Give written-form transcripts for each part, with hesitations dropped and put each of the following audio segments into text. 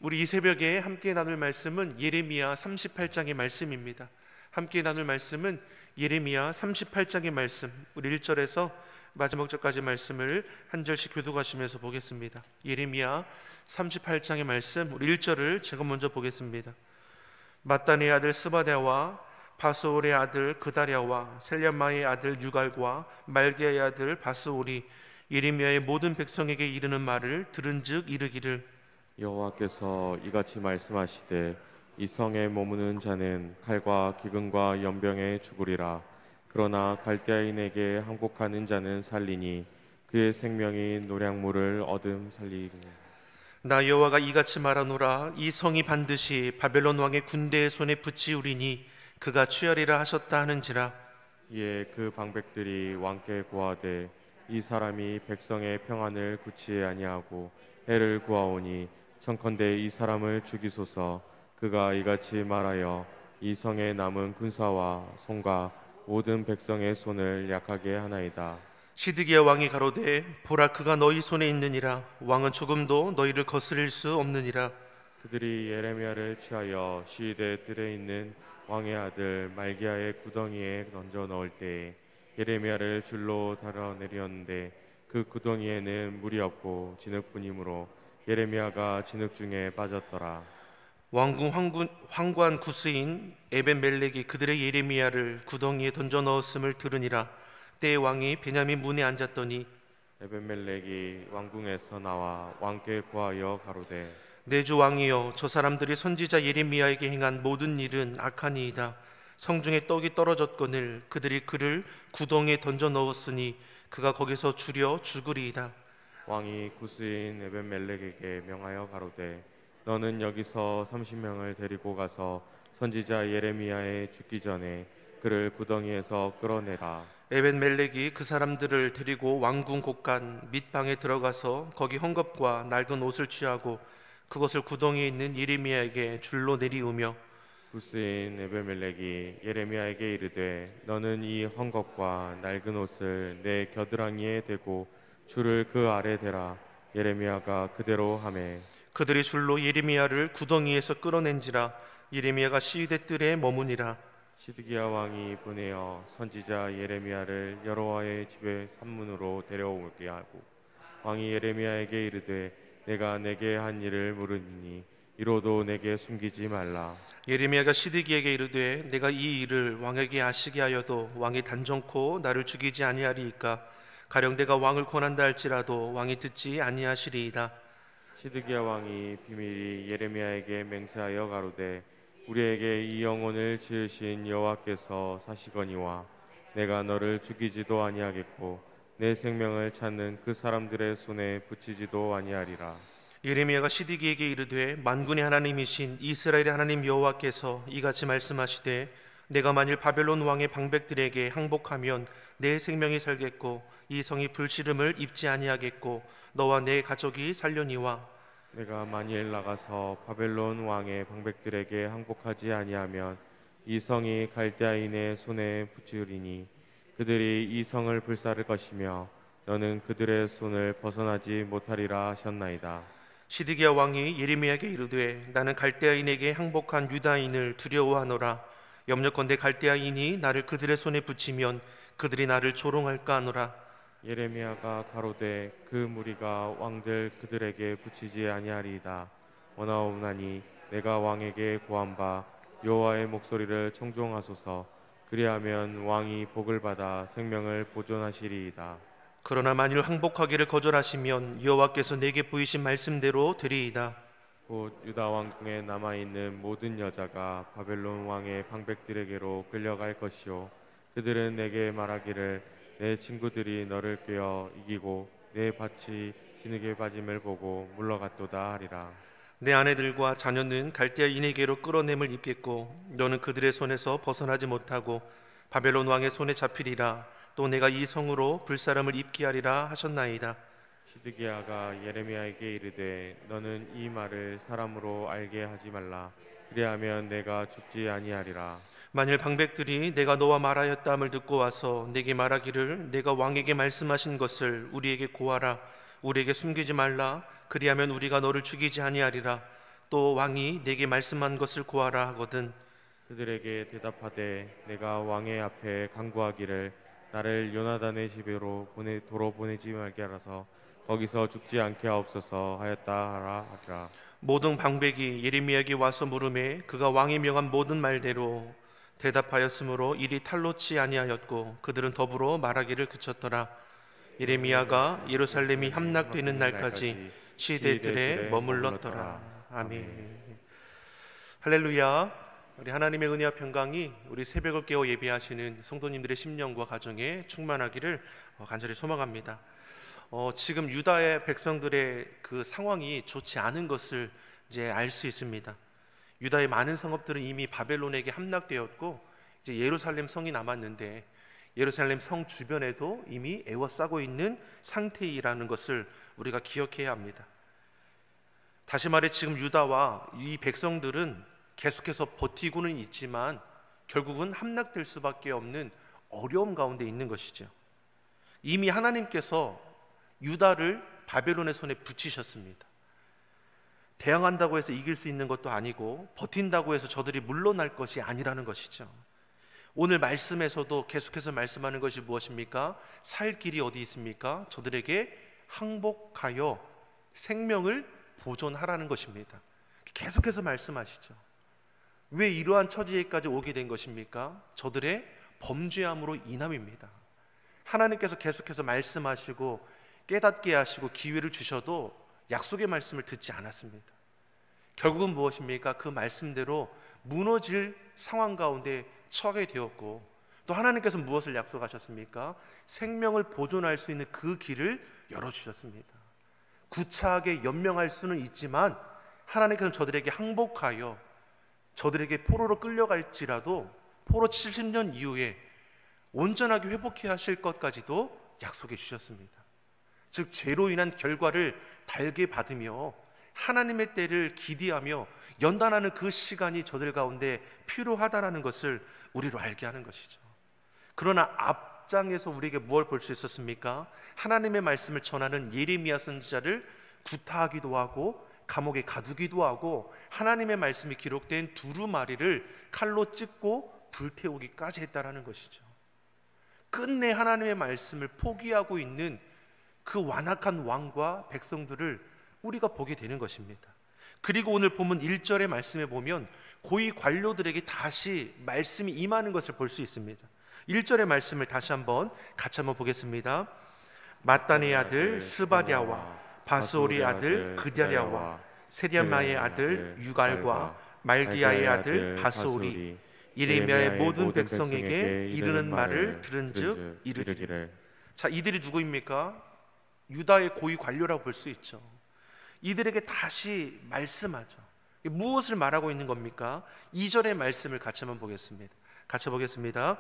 우리 이 새벽에 함께 나눌 말씀은 예레미야 38장의 말씀입니다. 함께 나눌 말씀은 예레미야 38장의 말씀, 우리 1절에서 마지막 절까지 말씀을 한 절씩 교독하시면서 보겠습니다. 예레미야 38장의 말씀, 우리 1절을 제가 먼저 보겠습니다. 마따네의 아들 스바랴와 바스올의 아들 그다랴와 셀랴마의 아들 유갈과 말기야의 아들 바스올이 예레미야의 모든 백성에게 이르는 말을 들은즉 이르기를, 여호와께서 이같이 말씀하시되 이 성에 머무는 자는 칼과 기근과 연병에 죽으리라. 그러나 갈대아인에게 항복하는 자는 살리니 그의 생명이 노량물을 얻음 살리리니. 나 여호와가 이같이 말하노라. 이 성이 반드시 바벨론 왕의 군대의 손에 붙이우리니 그가 취하리라 하셨다 하는지라. 이에 그 방백들이 왕께 고하되 이 사람이 백성의 평안을 굳이 아니하고 해를 구하오니 청컨대 이 사람을 죽이소서. 그가 이같이 말하여 이 성에 남은 군사와 송가 모든 백성의 손을 약하게 하나이다. 시드기야 왕이 가로되 보라, 그가 너희 손에 있느니라. 왕은 조금도 너희를 거스릴 수 없느니라. 그들이 예레미야를 취하여 시위대 뜰에 있는 왕의 아들 말기야의 구덩이에 던져 넣을 때에 예레미야를 줄로 달아내렸는데 그 구덩이에는 물이 없고 진흙뿐이므로 예레미야가 진흙 중에 빠졌더라. 왕궁 황관 구스인 에벤멜렉이 그들의 예레미야를 구덩이에 던져 넣었음을 들으니라. 때에 왕이 베냐민 문에 앉았더니 에벤멜렉이 왕궁에서 나와 왕께 구하여 가로되 내 주 왕이여, 저 사람들이 선지자 예레미야에게 행한 모든 일은 악하니이다. 성중에 떡이 떨어졌거늘 그들이 그를 구덩이에 던져 넣었으니 그가 거기서 주려 죽으리이다. 왕이 구스인 에벤멜렉에게 명하여 가로되 너는 여기서 30명을 데리고 가서 선지자 예레미야의 죽기 전에 그를 구덩이에서 끌어내라. 에벤멜렉이 그 사람들을 데리고 왕궁 곳간 밑방에 들어가서 거기 헝겊과 낡은 옷을 취하고 그것을 구덩이에 있는 예레미야에게 줄로 내리우며 구스인 에벤멜렉이 예레미야에게 이르되 너는 이 헝겊과 낡은 옷을 내 겨드랑이에 대고 줄을 그 아래 대라. 예레미야가 그대로 하매 그들이 줄로 예레미야를 구덩이에서 끌어낸지라. 예레미야가 시위대 뜰에 머무니라. 시드기야 왕이 보내어 선지자 예레미야를 여호와의 집의 산문으로 데려오게 하고 왕이 예레미야에게 이르되 내가 내게 한 일을 물으니 이로도 내게 숨기지 말라. 예레미야가 시드기에게 이르되 내가 이 일을 왕에게 아시게 하여도 왕이 단정코 나를 죽이지 아니하리이까. 가령 내가 왕을 권한다 할지라도 왕이 듣지 아니하시리이다. 시드기야 왕이 비밀히 예레미야에게 맹세하여 가로되 우리에게 이 영혼을 지으신 여호와께서 사시거니와 내가 너를 죽이지도 아니하겠고 내 생명을 찾는 그 사람들의 손에 붙이지도 아니하리라. 예레미야가 시드기에게 이르되 만군의 하나님이신 이스라엘의 하나님 여호와께서 이같이 말씀하시되 내가 만일 바벨론 왕의 방백들에게 항복하면 내 생명이 살겠고 이 성이 불시름을 입지 아니하겠고 너와 내 가족이 살려니와 내가 만일 나가서 바벨론 왕의 방백들에게 항복하지 아니하면 이 성이 갈대아인의 손에 붙이리니 그들이 이 성을 불사를 것이며 너는 그들의 손을 벗어나지 못하리라 하셨나이다. 시드기야 왕이 예레미야에게 이르되 나는 갈대아인에게 항복한 유다인을 두려워하노라. 염려컨대 갈대아인이 나를 그들의 손에 붙이면 그들이 나를 조롱할까 하노라. 예레미야가 가로되 그 무리가 왕들 그들에게 붙이지 아니하리이다. 원하옵나니 내가 왕에게 고한 바 여호와의 목소리를 청종하소서. 그리하면 왕이 복을 받아 생명을 보존하시리이다. 그러나 만일 항복하기를 거절하시면 여호와께서 내게 보이신 말씀대로 되리이다. 곧 유다 왕궁에 남아있는 모든 여자가 바벨론 왕의 방백들에게로 끌려갈 것이요 그들은 내게 말하기를 내 친구들이 너를 꿰어 이기고 내 밭이 진흙에 빠짐을 보고 물러갔도다 하리라. 내 아내들과 자녀는 갈대아인에게로 끌어냄을 입겠고 너는 그들의 손에서 벗어나지 못하고 바벨론 왕의 손에 잡히리라. 또 내가 이 성으로 불사람을 입게 하리라 하셨나이다. 시드기야가 예레미야에게 이르되 너는 이 말을 사람으로 알게 하지 말라. 그리하면 내가 죽지 아니하리라. 만일 방백들이 내가 너와 말하였다함을 듣고 와서 내게 말하기를 내가 왕에게 말씀하신 것을 우리에게 고하라. 우리에게 숨기지 말라. 그리하면 우리가 너를 죽이지 아니하리라. 또 왕이 내게 말씀한 것을 구하라 하거든 그들에게 대답하되 내가 왕의 앞에 간구하기를 나를 요나단의 집으로 도로 보내지 말게 하라서 거기서 죽지 않게 하옵소서 하였다 하라. 모든 방백이 예레미야에게 와서 물음에 그가 왕이 명한 모든 말대로 대답하였으므로 일이 탈로치 아니하였고 그들은 더불어 말하기를 그쳤더라. 예레미야가 예루살렘이 함락되는 날까지 시대들에 머물렀더라. 아멘. 할렐루야. 우리 하나님의 은혜와 평강이 우리 새벽을 깨워 예배하시는 성도님들의 심령과 가정에 충만하기를 간절히 소망합니다. 지금 유다의 백성들의 그 상황이 좋지 않은 것을 이제 알 수 있습니다. 유다의 많은 성읍들은 이미 바벨론에게 함락되었고 이제 예루살렘 성이 남았는데 예루살렘 성 주변에도 이미 에워싸고 있는 상태이라는 것을 우리가 기억해야 합니다. 다시 말해 지금 유다와 이 백성들은 계속해서 버티고는 있지만 결국은 함락될 수밖에 없는 어려움 가운데 있는 것이죠. 이미 하나님께서 유다를 바벨론의 손에 붙이셨습니다. 대항한다고 해서 이길 수 있는 것도 아니고 버틴다고 해서 저들이 물러날 것이 아니라는 것이죠. 오늘 말씀에서도 계속해서 말씀하는 것이 무엇입니까? 살 길이 어디 있습니까? 저들에게 항복하여 생명을 보존하라는 것입니다. 계속해서 말씀하시죠. 왜 이러한 처지에까지 오게 된 것입니까? 저들의 범죄함으로 인함입니다. 하나님께서 계속해서 말씀하시고 깨닫게 하시고 기회를 주셔도 약속의 말씀을 듣지 않았습니다. 결국은 무엇입니까? 그 말씀대로 무너질 상황 가운데 처하게 되었고 또 하나님께서 무엇을 약속하셨습니까? 생명을 보존할 수 있는 그 길을 열어주셨습니다. 구차하게 연명할 수는 있지만 하나님께서는 저들에게 항복하여 저들에게 포로로 끌려갈지라도 포로 70년 이후에 온전하게 회복해야 하실 것까지도 약속해 주셨습니다. 즉 죄로 인한 결과를 달게 받으며 하나님의 때를 기대하며 연단하는 그 시간이 저들 가운데 필요하다는 것을 우리로 알게 하는 것이죠. 그러나 앞장에서 우리에게 무엇을 볼 수 있었습니까? 하나님의 말씀을 전하는 예레미야 선지자를 구타하기도 하고 감옥에 가두기도 하고 하나님의 말씀이 기록된 두루마리를 칼로 찢고 불태우기까지 했다라는 것이죠. 끝내 하나님의 말씀을 포기하고 있는 그 완악한 왕과 백성들을 우리가 보게 되는 것입니다. 그리고 오늘 본문 1절의 말씀에 보면 고위 관료들에게 다시 말씀이 임하는 것을 볼 수 있습니다. 1절의 말씀을 다시 같이 한번 보겠습니다. mattan의 아들 스바랴와 바스올의 아들 그다랴와 세랴마의 아들 유갈과 말기야의 아들 바스올이 예레미야의 모든 백성에게 이르는 말을 들은즉 이르기를. 자, 이들이 누구입니까? 유다의 고위 관료라고 볼 수 있죠. 이들에게 다시 말씀하죠. 무엇을 말하고 있는 겁니까? 2절의 말씀을 같이 한번 보겠습니다. 같이 보겠습니다.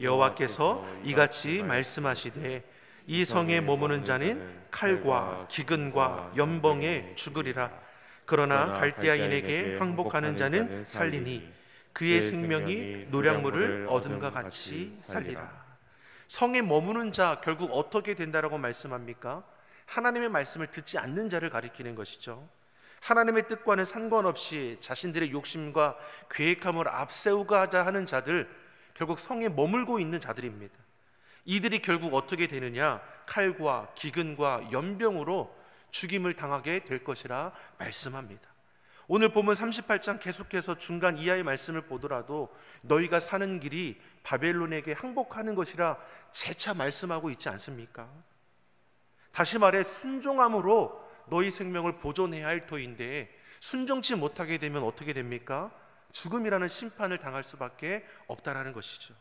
여호와께서 이같이 말씀하시되 이 성에 머무는 자는 칼과 기근과 연병에 죽으리라. 그러나 갈대아인에게 항복하는 자는 살리니 그의 생명이 노량물을 얻음과 같이 살리라. 성에 머무는 자 결국 어떻게 된다라고 말씀합니까? 하나님의 말씀을 듣지 않는 자를 가리키는 것이죠. 하나님의 뜻과는 상관없이 자신들의 욕심과 계획함을 앞세우고자 하는 자들, 결국 성에 머물고 있는 자들입니다. 이들이 결국 어떻게 되느냐? 칼과 기근과 연병으로 죽임을 당하게 될 것이라 말씀합니다. 오늘 보면 38장 계속해서 중간 이하의 말씀을 보더라도 너희가 사는 길이 바벨론에게 항복하는 것이라 재차 말씀하고 있지 않습니까? 다시 말해 순종함으로 너희 생명을 보존해야 할 터인데 순종치 못하게 되면 어떻게 됩니까? 죽음이라는 심판을 당할 수밖에 없다라는 것이죠.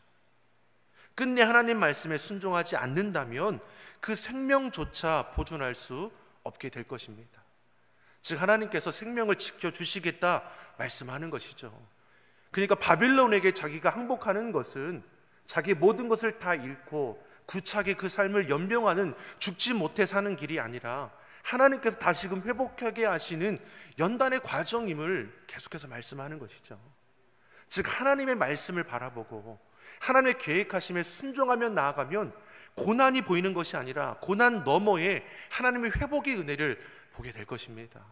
끝내 하나님 말씀에 순종하지 않는다면 그 생명조차 보존할 수 없게 될 것입니다. 즉 하나님께서 생명을 지켜주시겠다 말씀하는 것이죠. 그러니까 바빌론에게 자기가 항복하는 것은 자기 모든 것을 다 잃고 구차하게 그 삶을 연병하는 죽지 못해 사는 길이 아니라 하나님께서 다시금 회복하게 하시는 연단의 과정임을 계속해서 말씀하는 것이죠. 즉 하나님의 말씀을 바라보고 하나님의 계획하심에 순종하며 나아가면 고난이 보이는 것이 아니라 고난 너머에 하나님의 회복의 은혜를 보게 될 것입니다.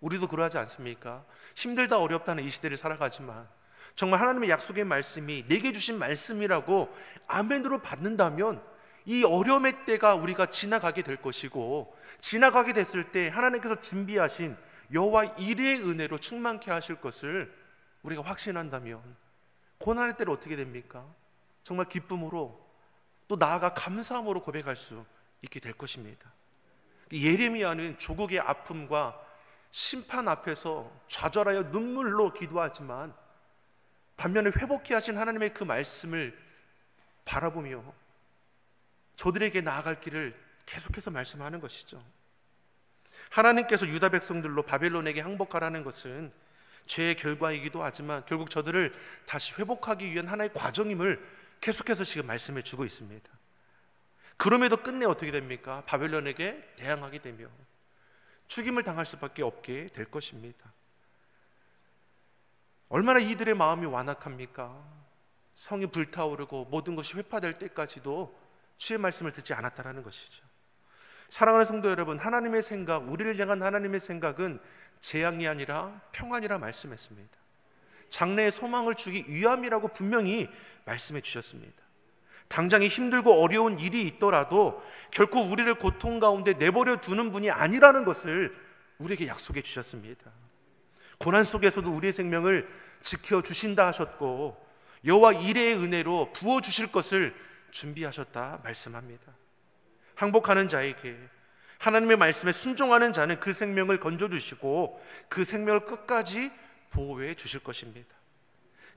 우리도 그러하지 않습니까? 힘들다 어렵다는 이 시대를 살아가지만 정말 하나님의 약속의 말씀이 내게 주신 말씀이라고 아멘으로 받는다면 이 어려움의 때가 우리가 지나가게 될 것이고, 지나가게 됐을 때 하나님께서 준비하신 여호와 일의 은혜로 충만케 하실 것을 우리가 확신한다면 고난의 때를 어떻게 됩니까? 정말 기쁨으로 또 나아가 감사함으로 고백할 수 있게 될 것입니다. 예레미야는 조국의 아픔과 심판 앞에서 좌절하여 눈물로 기도하지만 반면에 회복케 하신 하나님의 그 말씀을 바라보며 저들에게 나아갈 길을 계속해서 말씀하는 것이죠. 하나님께서 유다 백성들로 바벨론에게 항복하라는 것은 죄의 결과이기도 하지만 결국 저들을 다시 회복하기 위한 하나의 과정임을 계속해서 지금 말씀해 주고 있습니다. 그럼에도 끝내 어떻게 됩니까? 바벨론에게 대항하게 되며 죽임을 당할 수밖에 없게 될 것입니다. 얼마나 이들의 마음이 완악합니까? 성이 불타오르고 모든 것이 회파될 때까지도 주의 말씀을 듣지 않았다라는 것이죠. 사랑하는 성도 여러분, 하나님의 생각, 우리를 향한 하나님의 생각은 재앙이 아니라 평안이라 말씀했습니다. 장래의 소망을 주기 위함이라고 분명히 말씀해 주셨습니다. 당장에 힘들고 어려운 일이 있더라도 결코 우리를 고통 가운데 내버려 두는 분이 아니라는 것을 우리에게 약속해 주셨습니다. 고난 속에서도 우리의 생명을 지켜주신다 하셨고 여호와 이레의 은혜로 부어주실 것을 준비하셨다 말씀합니다. 항복하는 자에게 하나님의 말씀에 순종하는 자는 그 생명을 건져주시고 그 생명을 끝까지 보호해 주실 것입니다.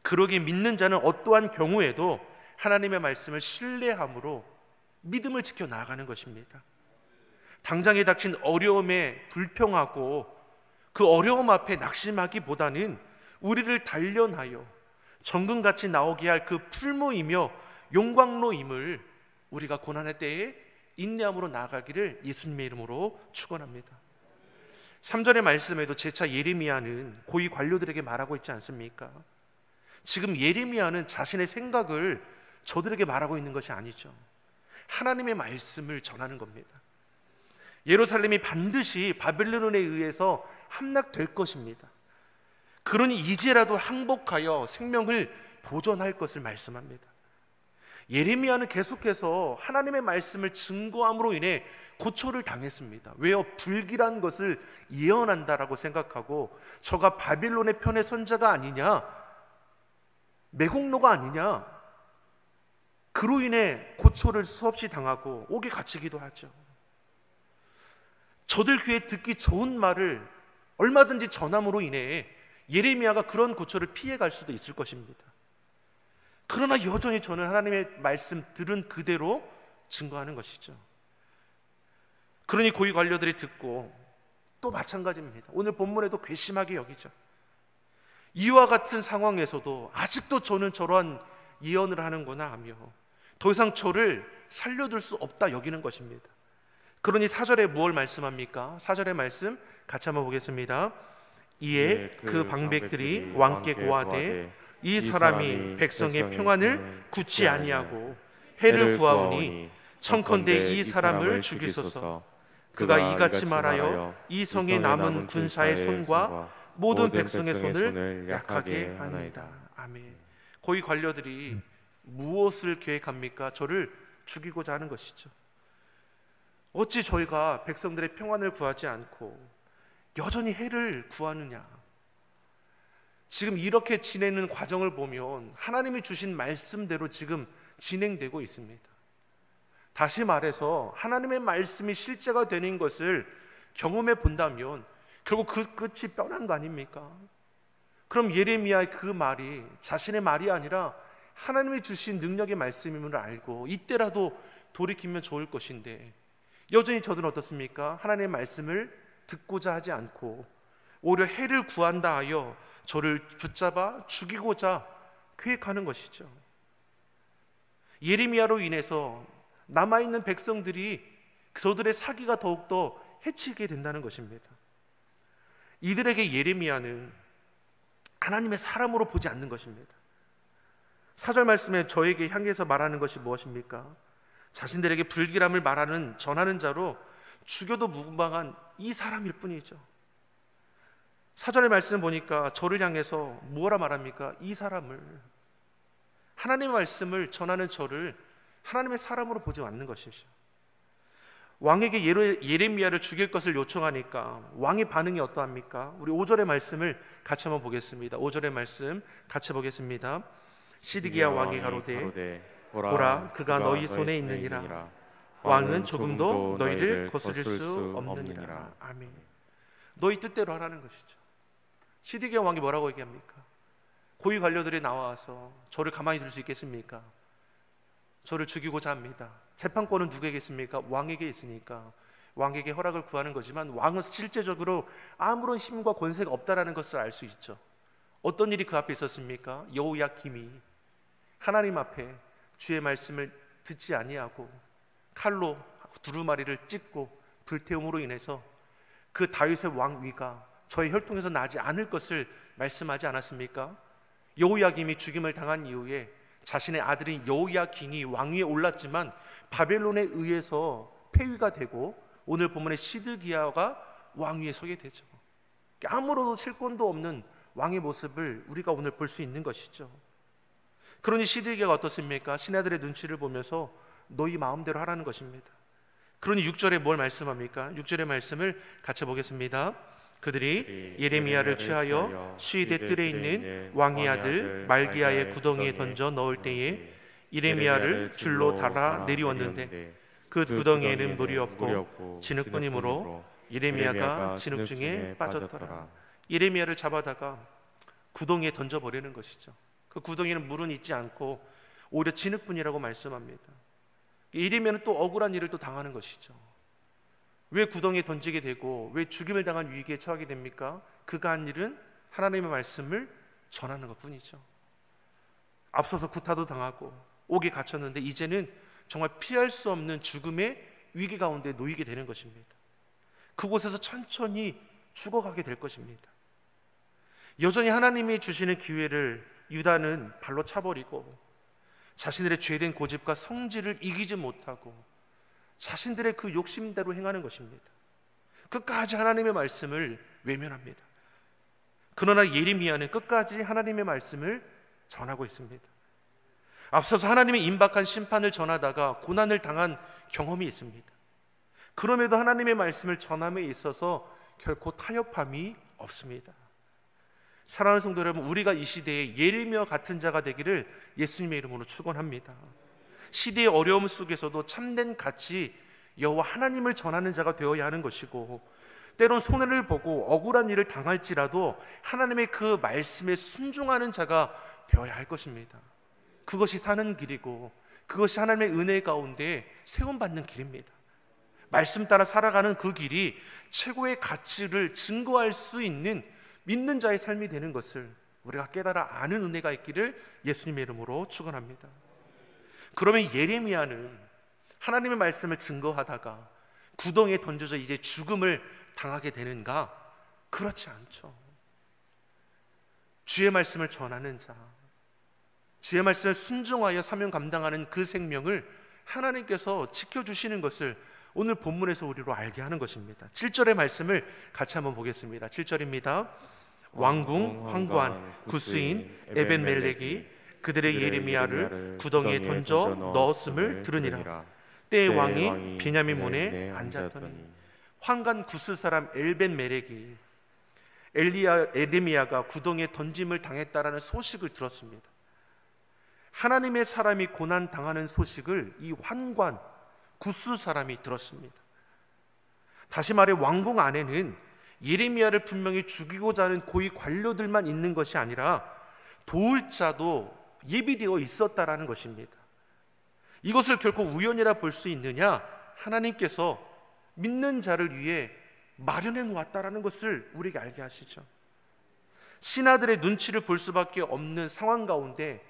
그러기 믿는 자는 어떠한 경우에도 하나님의 말씀을 신뢰함으로 믿음을 지켜 나아가는 것입니다. 당장에 닥친 어려움에 불평하고 그 어려움 앞에 낙심하기보다는 우리를 단련하여 정금같이 나오게 할 그 풀무이며 용광로임을 우리가 고난의 때에 인내함으로 나아가기를 예수님의 이름으로 축원합니다. 3절의 말씀에도 재차 예레미야는 고위 관료들에게 말하고 있지 않습니까? 지금 예레미야는 자신의 생각을 저들에게 말하고 있는 것이 아니죠. 하나님의 말씀을 전하는 겁니다. 예루살렘이 반드시 바벨론에 의해서 함락될 것입니다. 그러니 이제라도 항복하여 생명을 보존할 것을 말씀합니다. 예레미야는 계속해서 하나님의 말씀을 증거함으로 인해 고초를 당했습니다. 왜요? 불길한 것을 예언한다라고 생각하고 저가 바빌론의 편의 선자가 아니냐, 매국노가 아니냐, 그로 인해 고초를 수없이 당하고 옥에 갇히기도 하죠. 저들 귀에 듣기 좋은 말을 얼마든지 전함으로 인해 예레미야가 그런 고초를 피해갈 수도 있을 것입니다. 그러나 여전히 저는 하나님의 말씀 들은 그대로 증거하는 것이죠. 그러니 고위 관료들이 듣고 또 마찬가지입니다. 오늘 본문에도 괘씸하게 여기죠. 이와 같은 상황에서도 아직도 저는 저러한 예언을 하는구나 하며 더 이상 저를 살려둘 수 없다 여기는 것입니다. 그러니 4절에 무엇을 말씀합니까? 4절의 말씀 같이 한번 보겠습니다. 이에 그 방백들이 왕께 고하되 이 사람이 백성의 평안을 굳지 아니하고 해를 구하오니 청컨대 이 사람을 죽이소서. 그가 이같이 말하여 이 성에 남은 군사의 손과 모든 백성의 손을 약하게 하나이다. 아멘. 고위 관료들이 무엇을 계획합니까? 저를 죽이고자 하는 것이죠. 어찌 저희가 백성들의 평안을 구하지 않고 여전히 해를 구하느냐? 지금 이렇게 지내는 과정을 보면 하나님이 주신 말씀대로 지금 진행되고 있습니다. 다시 말해서 하나님의 말씀이 실제가 되는 것을 경험해 본다면 결국 그 끝이 뻔한 거 아닙니까? 그럼 예레미야의 그 말이 자신의 말이 아니라 하나님이 주신 능력의 말씀임을 알고 이때라도 돌이키면 좋을 것인데 여전히 저들은 어떻습니까? 하나님의 말씀을 듣고자 하지 않고 오히려 해를 구한다 하여 저를 붙잡아 죽이고자 계획하는 것이죠. 예레미야로 인해서 남아있는 백성들이 저들의 사기가 더욱더 해치게 된다는 것입니다. 이들에게 예레미야는 하나님의 사람으로 보지 않는 것입니다. 4절 말씀에 저에게 향해서 말하는 것이 무엇입니까? 자신들에게 불길함을 전하는 자로 죽여도 무방한 이 사람일 뿐이죠. 사전의 말씀 보니까 저를 향해서 뭐라 말합니까? 이 사람을, 하나님의 말씀을 전하는 저를 하나님의 사람으로 보지 않는 것이죠. 왕에게 예레미야를 죽일 것을 요청하니까 왕의 반응이 어떠합니까? 우리 5절의 말씀을 같이 한번 보겠습니다. 5절의 말씀 같이 보겠습니다. 시드기야 왕이 가로되 보라 그가 너희 손에 있느니라. 왕은 조금도 너희를 거스릴 수 없느니라. 아멘. 너희 뜻대로 하라는 것이죠. 시드기야 왕이 뭐라고 얘기합니까? 고위 관료들이 나와서 저를 가만히 둘 수 있겠습니까? 저를 죽이고자 합니다. 재판권은 누구에게 있습니까? 왕에게 있으니까 왕에게 허락을 구하는 거지만 왕은 실제적으로 아무런 힘과 권세가 없다라는 것을 알 수 있죠. 어떤 일이 그 앞에 있었습니까? 여호야김이 하나님 앞에 주의 말씀을 듣지 아니하고 칼로 두루마리를 찢고 불태움으로 인해서 그 다윗의 왕위가 저의 혈통에서 나지 않을 것을 말씀하지 않았습니까? 여호야김이 죽임을 당한 이후에 자신의 아들인 여호야긴이 왕위에 올랐지만 바벨론에 의해서 폐위가 되고 오늘 본문의 시드기야가 왕위에 서게 되죠. 아무런 실권도 없는 왕의 모습을 우리가 오늘 볼 수 있는 것이죠. 그러니 시드기야가 어떻습니까? 신하들의 눈치를 보면서 너희 마음대로 하라는 것입니다. 그러니 6절에 뭘 말씀합니까? 6절의 말씀을 같이 보겠습니다. 그들이 예레미야를 취하여 시대 뜰에 있는 왕의 아들 말기야의 구덩이에 던져 넣을 때에 예레미야를 줄로 달아 내리웠는데 그 구덩이에는 물이 없고 진흙뿐이므로 예레미야가 진흙 중에 빠졌더라. 예레미야를 잡아다가 구덩이에 던져버리는 것이죠. 그 구덩이는 물은 있지 않고 오히려 진흙뿐이라고 말씀합니다. 예레미야는 또 억울한 일을 또 당하는 것이죠. 왜 구덩이에 던지게 되고 왜 죽임을 당한 위기에 처하게 됩니까? 그가 한 일은 하나님의 말씀을 전하는 것뿐이죠. 앞서서 구타도 당하고 옥에 갇혔는데 이제는 정말 피할 수 없는 죽음의 위기 가운데 놓이게 되는 것입니다. 그곳에서 천천히 죽어가게 될 것입니다. 여전히 하나님이 주시는 기회를 유다는 발로 차버리고 자신들의 죄된 고집과 성질을 이기지 못하고 자신들의 그 욕심대로 행하는 것입니다. 끝까지 하나님의 말씀을 외면합니다. 그러나 예레미야는 끝까지 하나님의 말씀을 전하고 있습니다. 앞서서 하나님의 임박한 심판을 전하다가 고난을 당한 경험이 있습니다. 그럼에도 하나님의 말씀을 전함에 있어서 결코 타협함이 없습니다. 사랑하는 성도 여러분, 우리가 이 시대에 예레미야 같은 자가 되기를 예수님의 이름으로 축원합니다. 시대의 어려움 속에서도 참된 가치 여호와 하나님을 전하는 자가 되어야 하는 것이고, 때론 손해를 보고 억울한 일을 당할지라도 하나님의 그 말씀에 순종하는 자가 되어야 할 것입니다. 그것이 사는 길이고 그것이 하나님의 은혜 가운데 세움받는 길입니다. 말씀 따라 살아가는 그 길이 최고의 가치를 증거할 수 있는 믿는 자의 삶이 되는 것을 우리가 깨달아 아는 은혜가 있기를 예수님의 이름으로 축원합니다. 그러면 예레미야는 하나님의 말씀을 증거하다가 구덩이에 던져져 이제 죽음을 당하게 되는가? 그렇지 않죠. 주의 말씀을 전하는 자, 주의 말씀을 순종하여 사명 감당하는 그 생명을 하나님께서 지켜주시는 것을 오늘 본문에서 우리로 알게 하는 것입니다. 7절의 말씀을 같이 한번 보겠습니다. 7절입니다. 왕궁 황관 구스인 에벤멜렉이 그들의 예레미야를 구덩이에 던져 넣었음을 들으니라. 때의 왕이 베냐민 문에 앉았더니 황관 구스 사람 엘벤멜렉이 예레미야가 구덩이에 던짐을 당했다라는 소식을 들었습니다. 하나님의 사람이 고난 당하는 소식을 이 환관 구스 사람이 들었습니다. 다시 말해 왕궁 안에는 예레미야를 분명히 죽이고자 하는 고위 관료들만 있는 것이 아니라 도울 자도 예비되어 있었다라는 것입니다. 이것을 결코 우연이라 볼 수 있느냐? 하나님께서 믿는 자를 위해 마련해 놓았다라는 것을 우리에게 알게 하시죠. 신하들의 눈치를 볼 수밖에 없는 상황 가운데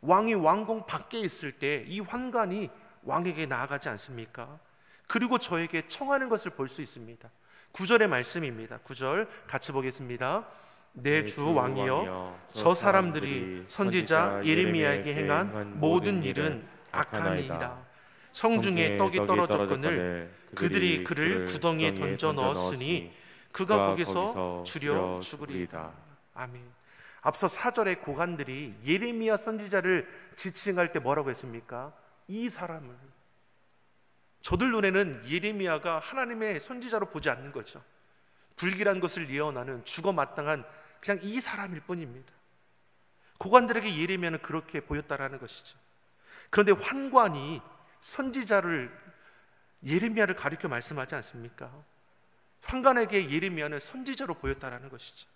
왕이 왕궁 밖에 있을 때 이 환관이 왕에게 나아가지 않습니까? 그리고 저에게 청하는 것을 볼 수 있습니다. 9절의 말씀입니다. 9절 같이 보겠습니다. 내 주 왕이여, 저 사람들이 선지자 예레미야에게 행한 모든 일은 악하니이다. 성중에 떡이 떨어졌거늘 그들이 그를 구덩이에 던져 넣었으니 그가 거기서 주려 죽으리이다. 아멘. 앞서 4절의 고관들이 예레미야 선지자를 지칭할 때 뭐라고 했습니까? 이 사람을. 저들 눈에는 예레미야가 하나님의 선지자로 보지 않는 거죠. 불길한 것을 예언하는 죽어 마땅한 그냥 이 사람일 뿐입니다. 고관들에게 예레미야는 그렇게 보였다라는 것이죠. 그런데 환관이 선지자를 예레미야를 가리켜 말씀하지 않습니까? 환관에게 예레미야는 선지자로 보였다라는 것이죠.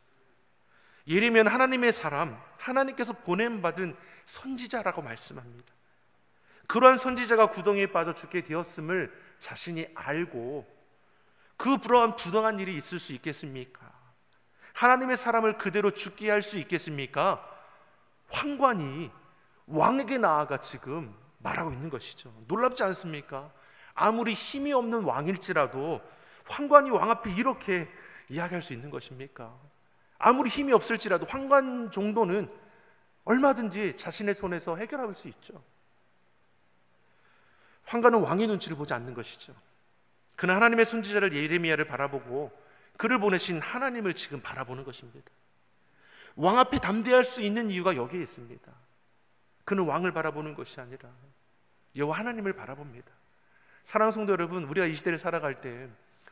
예레미야는 하나님의 사람, 하나님께서 보냄받은 선지자라고 말씀합니다. 그러한 선지자가 구덩이에 빠져 죽게 되었음을 자신이 알고 그러한 부당한 일이 있을 수 있겠습니까? 하나님의 사람을 그대로 죽게 할 수 있겠습니까? 환관이 왕에게 나아가 지금 말하고 있는 것이죠. 놀랍지 않습니까? 아무리 힘이 없는 왕일지라도 환관이 왕 앞에 이렇게 이야기할 수 있는 것입니까? 아무리 힘이 없을지라도 환관 정도는 얼마든지 자신의 손에서 해결할 수 있죠. 환관은 왕의 눈치를 보지 않는 것이죠. 그는 하나님의 선지자를 예레미야를 바라보고 그를 보내신 하나님을 지금 바라보는 것입니다. 왕 앞에 담대할 수 있는 이유가 여기에 있습니다. 그는 왕을 바라보는 것이 아니라 여호와 하나님을 바라봅니다. 사랑하는 성도 여러분, 우리가 이 시대를 살아갈 때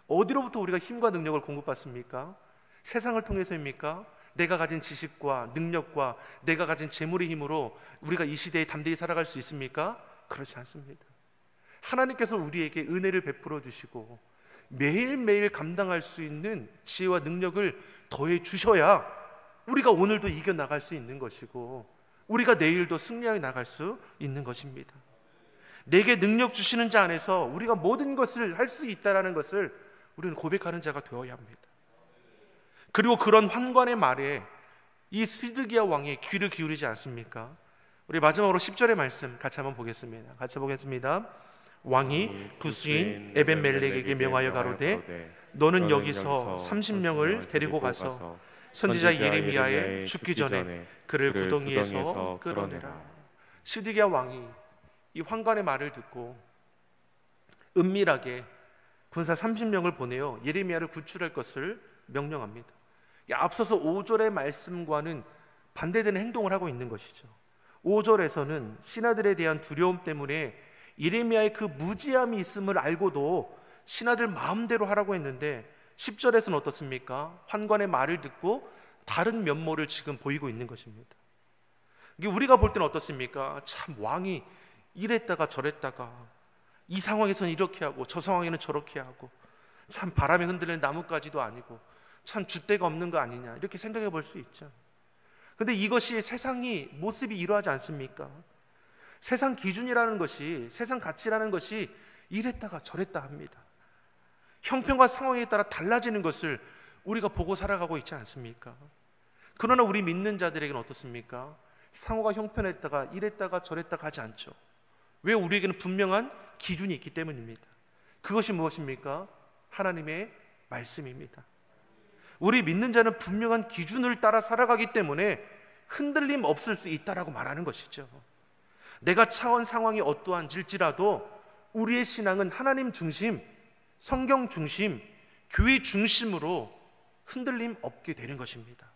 어디로부터 우리가 힘과 능력을 공급받습니까? 세상을 통해서입니까? 내가 가진 지식과 능력과 내가 가진 재물의 힘으로 우리가 이 시대에 담대히 살아갈 수 있습니까? 그렇지 않습니다. 하나님께서 우리에게 은혜를 베풀어 주시고 매일매일 감당할 수 있는 지혜와 능력을 더해 주셔야 우리가 오늘도 이겨나갈 수 있는 것이고 우리가 내일도 승리하여 나갈 수 있는 것입니다. 내게 능력 주시는 자 안에서 우리가 모든 것을 할 수 있다는 것을 우리는 고백하는 자가 되어야 합니다. 그리고 그런 환관의 말에 이 시드기야 왕이 귀를 기울이지 않습니까? 우리 마지막으로 10절의 말씀 같이 한번 보겠습니다. 같이 보겠습니다. 왕이 구스인 에벤멜렉에게 명하여 가로되 너는 여기서 30명을 데리고 가서 선지자 예레미야의 죽기 전에 그를 구덩이에서 끌어내라. 시드기야 왕이 이 환관의 말을 듣고 은밀하게 군사 30명을 보내어 예레미야를 구출할 것을 명령합니다. 앞서서 5절의 말씀과는 반대되는 행동을 하고 있는 것이죠. 5절에서는 신하들에 대한 두려움 때문에 예레미야의 그 무지함이 있음을 알고도 신하들 마음대로 하라고 했는데 10절에서는 어떻습니까? 환관의 말을 듣고 다른 면모를 지금 보이고 있는 것입니다. 우리가 볼 때는 어떻습니까? 참 왕이 이랬다가 저랬다가 이 상황에서는 이렇게 하고 저 상황에는 저렇게 하고 참 바람에 흔들리는 나뭇가지도 아니고 참 줏대가 없는 거 아니냐 이렇게 생각해 볼 수 있죠. 그런데 이것이 세상이 모습이 이러하지 않습니까? 세상 기준이라는 것이 세상 가치라는 것이 이랬다가 저랬다 합니다. 형편과 상황에 따라 달라지는 것을 우리가 보고 살아가고 있지 않습니까? 그러나 우리 믿는 자들에게는 어떻습니까? 상황가 형편했다가 이랬다가 저랬다가 하지 않죠. 왜? 우리에게는 분명한 기준이 있기 때문입니다. 그것이 무엇입니까? 하나님의 말씀입니다. 우리 믿는 자는 분명한 기준을 따라 살아가기 때문에 흔들림 없을 수 있다라고 말하는 것이죠. 내가 처한 상황이 어떠한지라도 우리의 신앙은 하나님 중심, 성경 중심, 교회 중심으로 흔들림 없게 되는 것입니다.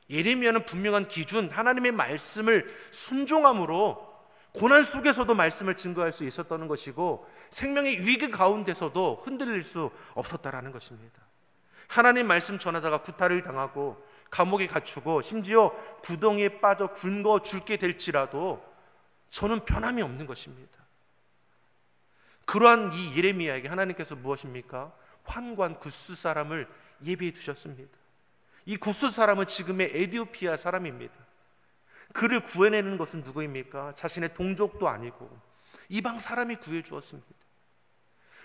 예레미야는 분명한 기준, 하나님의 말씀을 순종함으로 고난 속에서도 말씀을 증거할 수 있었다는 것이고 생명의 위기 가운데서도 흔들릴 수 없었다라는 것입니다. 하나님 말씀 전하다가 구타를 당하고 감옥에 갇히고 심지어 구덩이에 빠져 굶어 죽게 될지라도 저는 변함이 없는 것입니다. 그러한 이 예레미야에게 하나님께서 무엇입니까? 환관 구스 사람을 예비해 두셨습니다. 이 구스 사람은 지금의 에티오피아 사람입니다. 그를 구해내는 것은 누구입니까? 자신의 동족도 아니고 이방 사람이 구해 주었습니다.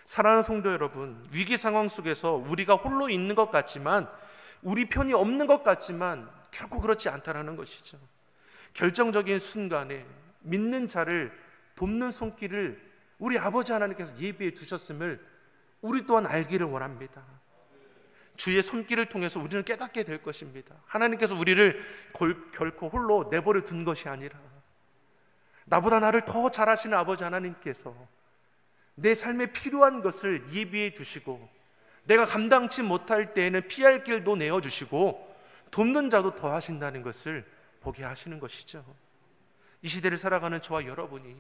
사랑하는 성도 여러분, 위기 상황 속에서 우리가 홀로 있는 것 같지만 우리 편이 없는 것 같지만 결코 그렇지 않다는 것이죠. 결정적인 순간에 믿는 자를 돕는 손길을 우리 아버지 하나님께서 예비해 두셨음을 우리 또한 알기를 원합니다. 주의 손길을 통해서 우리는 깨닫게 될 것입니다. 하나님께서 우리를 결코 홀로 내버려 둔 것이 아니라 나보다 나를 더 잘 아시는 아버지 하나님께서 내 삶에 필요한 것을 예비해 두시고 내가 감당치 못할 때에는 피할 길도 내어주시고 돕는 자도 더하신다는 것을 보게 하시는 것이죠. 이 시대를 살아가는 저와 여러분이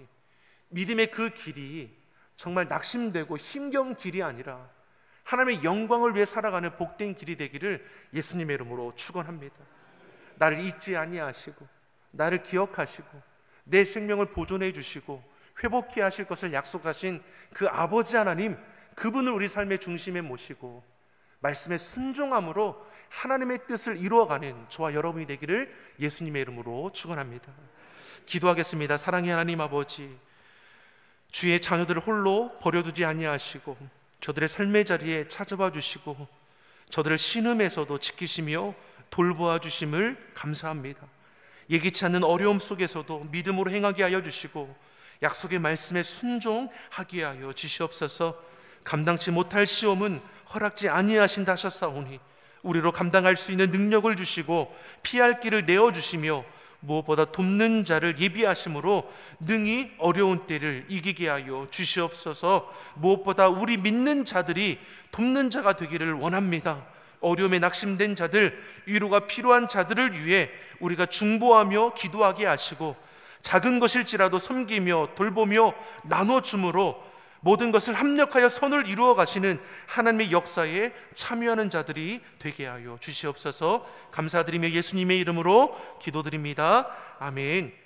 믿음의 그 길이 정말 낙심되고 힘겨운 길이 아니라 하나님의 영광을 위해 살아가는 복된 길이 되기를 예수님의 이름으로 축원합니다. 나를 잊지 아니하시고 나를 기억하시고 내 생명을 보존해 주시고 회복해 하실 것을 약속하신 그 아버지 하나님, 그분을 우리 삶의 중심에 모시고 말씀에 순종함으로 하나님의 뜻을 이루어가는 저와 여러분이 되기를 예수님의 이름으로 축원합니다. 기도하겠습니다. 사랑의 하나님 아버지, 주의 자녀들을 홀로 버려두지 아니하시고 저들의 삶의 자리에 찾아와 주시고 저들을 신음에서도 지키시며 돌보아 주심을 감사합니다. 예기치 않는 어려움 속에서도 믿음으로 행하게 하여 주시고 약속의 말씀에 순종하게 하여 주시옵소서. 감당치 못할 시험은 허락지 아니하신다 하셨사오니 우리로 감당할 수 있는 능력을 주시고 피할 길을 내어주시며 무엇보다 돕는 자를 예비하심으로 능히 어려운 때를 이기게 하여 주시옵소서. 무엇보다 우리 믿는 자들이 돕는 자가 되기를 원합니다. 어려움에 낙심된 자들, 위로가 필요한 자들을 위해 우리가 중보하며 기도하게 하시고 작은 것일지라도 섬기며 돌보며 나눠줌으로 모든 것을 합력하여 선을 이루어 가시는 하나님의 역사에 참여하는 자들이 되게 하여 주시옵소서. 감사드리며 예수님의 이름으로 기도드립니다. 아멘.